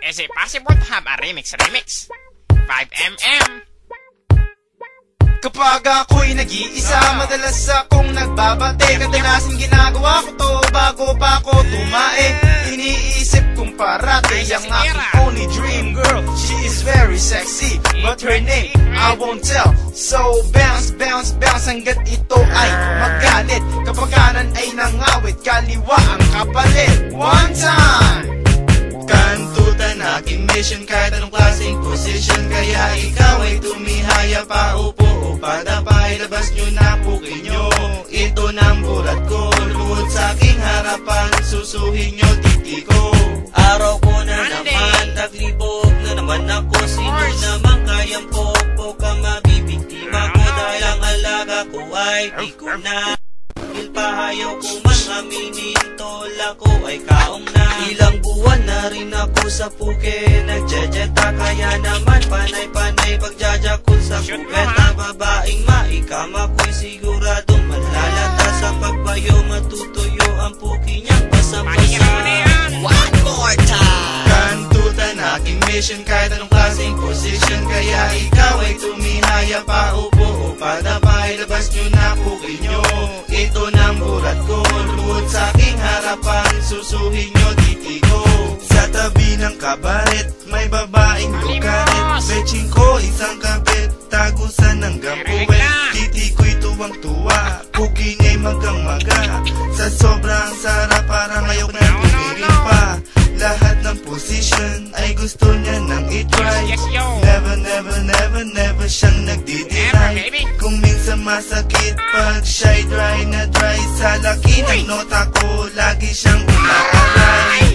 Is it possible to have a remix? 5mm. Kapag ako'y nag-iisa, madalas akong nagbabate. Kadalasan ginagawa ko to bago pa ako tumae. Iniisip kong parate ang aking only dream girl. She is very sexy, but her name I won't tell. So bounce, bounce, bounce hanggat ito ay magalit. Kapag kanan ay nangawit, kaliwa ang kapalit. One time! Kantutan aking mission kahit anong klaseng position. Kaya ikaw ay tumihaya pa, upo o padapay. Labas nyo na pukin nyo, ito ng bulat ko. Lumuhod sa aking harapan, susuhin nyo titi ko. Araw ko na naman, taglibog na naman ako. Sino naman kayang pokpok ang mabibiktima ko? Dahil ang alaga ko ay di ko na pahayaw ko man aminin, tola ko ay kaong na. Ilang buwan na rin ako sa puke, nagjajeta. Kaya naman panay-panay pagjajakul sa kupet. Ang babaeng maikama ko'y siguradong malalata. Sa pagbayo matutuyo ang puki niyang basang-basa. One more time! Kantutan aking mission kahit anong klaseng position. Kaya ikaw ay tumihaya pa, upo o padapay. Labas nyo na puki nyo, ito ng bulat ko. Lumuhod sa aking harapan, susuhin nyo titi ko. Sa tabi ng kabaret, may babaeng bukaret. Betching ko isang kabit, tagusan ng gampuwet. Titi ko'y tuwang-tuwa, puki niya'y magang-maga. Sa sobrang sarap parang ayok na tumingin pa. Lahat ng position ay gusto niya nang itry. Never, never, never, never siyang nagdi-deny. Kung minsan masakit pag shy, dry na dry. Sa laki ng nota ko, lagi siyang umaaray.